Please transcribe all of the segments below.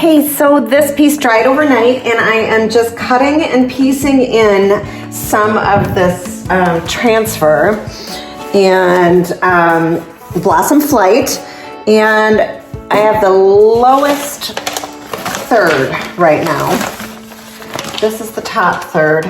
Okay, so this piece dried overnight and I am just cutting and piecing in some of this transfer and Blossom Flight, and I have the lowest third right now. This is the top third,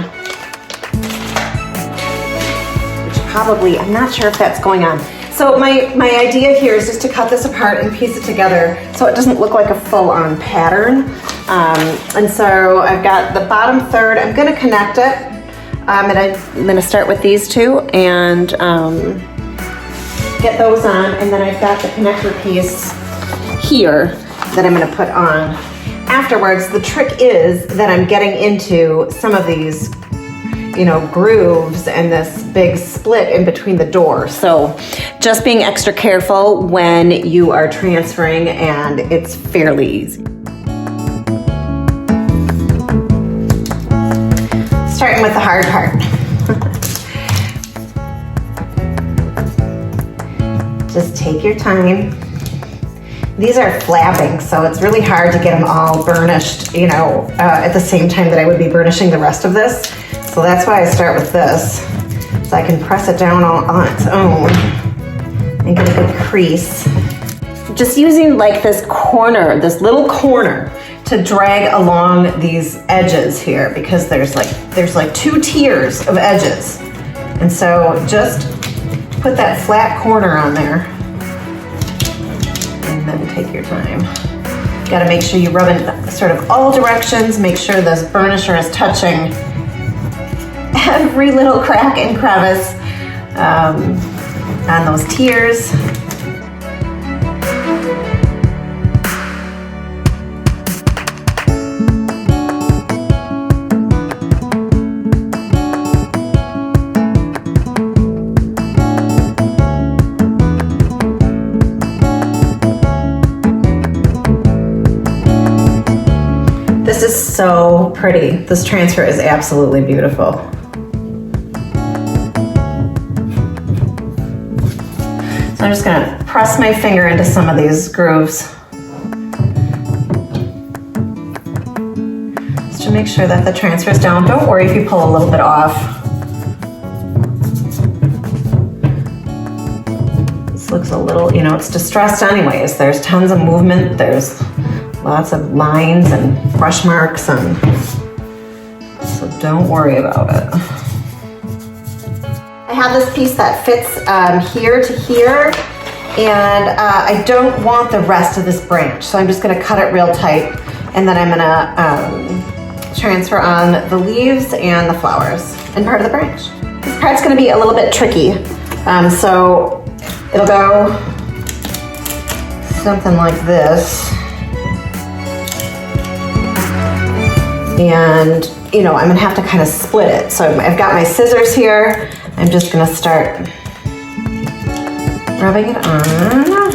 which probably, I'm not sure if that's going on. So my idea here is just to cut this apart and piece it together so it doesn't look like a full-on pattern. And so I've got the bottom third, I'm gonna connect it. And I'm gonna start with these two and get those on, and then I've got the connector piece here that I'm gonna put on afterwards. The trick is that I'm getting into some of these, grooves and this big split in between the doors. So just being extra careful when you are transferring, and it's fairly easy. Starting with the hard part. Just take your time. These are flapping, so it's really hard to get them all burnished, at the same time that I would be burnishing the rest of this. So that's why I start with this, so I can press it down on its own and get a good crease. Just using like this little corner to drag along these edges here, because there's like 2 tiers of edges. And so just put that flat corner on there and then take your time. You gotta make sure you rub in sort of all directions, make sure this burnisher is touching every little crack and crevice on those tiers. This is so pretty. This transfer is absolutely beautiful. So I'm just gonna press my finger into some of these grooves just to make sure that the transfer is down. Don't worry if you pull a little bit off. This looks a little, it's distressed anyways. There's tons of movement. There's lots of lines and brush marks, and so don't worry about it. I have this piece that fits here to here, and I don't want the rest of this branch, so I'm just gonna cut it real tight, and then I'm gonna transfer on the leaves and the flowers and part of the branch. This part's gonna be a little bit tricky, so it'll go something like this. And, I'm gonna have to kind of split it. So I've got my scissors here. I'm just gonna start rubbing it on.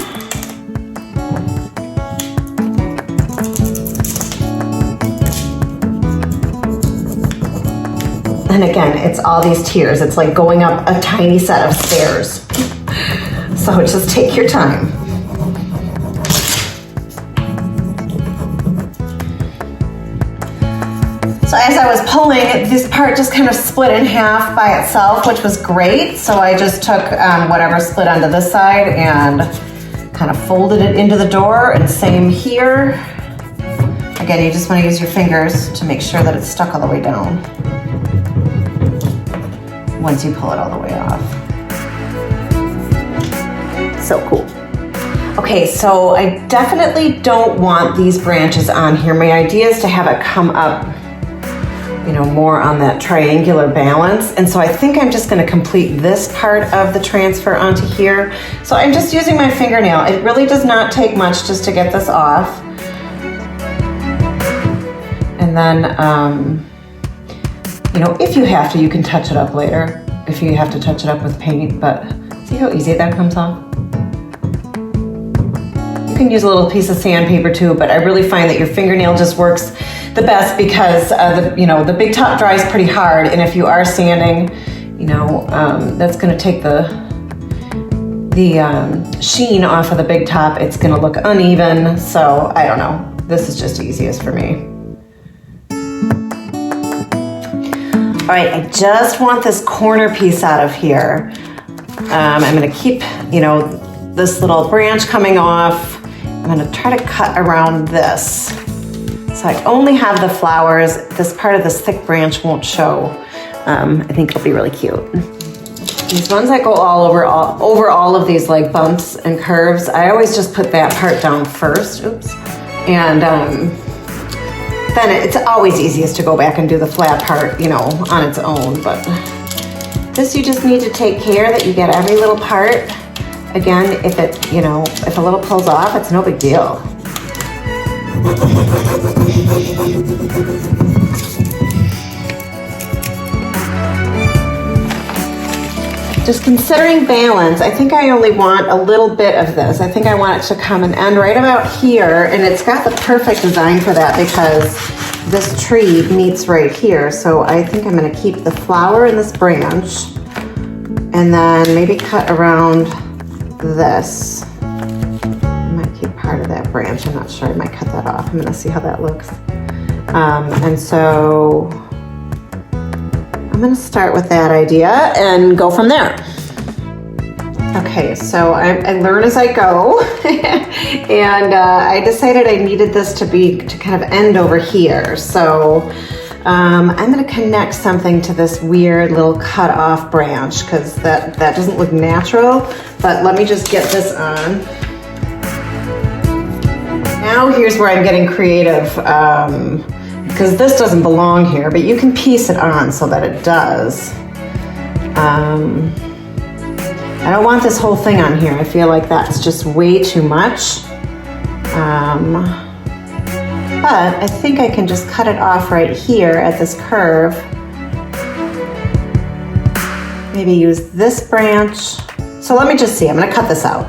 And again, it's all these tiers. It's like going up a tiny set of stairs. So just take your time. So as I was pulling, this part just kind of split in half by itself, which was great. So I just took whatever split onto this side and kind of folded it into the door, and same here. Again, you just want to use your fingers to make sure that it's stuck all the way down once you pull it all the way off. So cool. Okay, so I definitely don't want these branches on here. My idea is to have it come up more on that triangular balance. And so I think I'm just gonna complete this part of the transfer onto here. So I'm just using my fingernail. It really does not take much just to get this off. And then, if you have to, you can touch it up later. If you have to touch it up with paint, but see how easy that comes off? You can use a little piece of sandpaper too, but I really find that your fingernail just works the best, because the big top dries pretty hard, and if you are sanding, that's going to take the sheen off of the big top. It's going to look uneven, so I don't know. this is just easiest for me. All right, I just want this corner piece out of here. I'm gonna keep, you know, this little branch coming off. I'm gonna try to cut around this. So I only have the flowers. This part of this thick branch won't show. I think it'll be really cute. These ones that go over all of these like bumps and curves, I always just put that part down first. Oops. And then it's always easiest to go back and do the flat part, you know, on its own. But this, you just need to take care that you get every little part. Again, if it, you know, if a little pulls off, it's no big deal. Just considering balance, I think I only want a little bit of this. I think I want it to come and end right about here, and it's got the perfect design for that because this tree meets right here. So I think I'm gonna keep the flower in this branch and then maybe cut around this. I might keep part of that branch, I'm not sure, I might cut that off. I'm gonna see how that looks. And so I'm gonna start with that idea and go from there. Okay, so I learn as I go, and I decided I needed this to kind of end over here. So I'm gonna connect something to this weird little cut off branch because that doesn't look natural, but let me just get this on. Now here's where I'm getting creative. Because this doesn't belong here, but you can piece it on so that it does. I don't want this whole thing on here. I feel like that's just way too much. But I think I can just cut it off right here at this curve. Maybe use this branch. So let me just see, I'm gonna cut this out.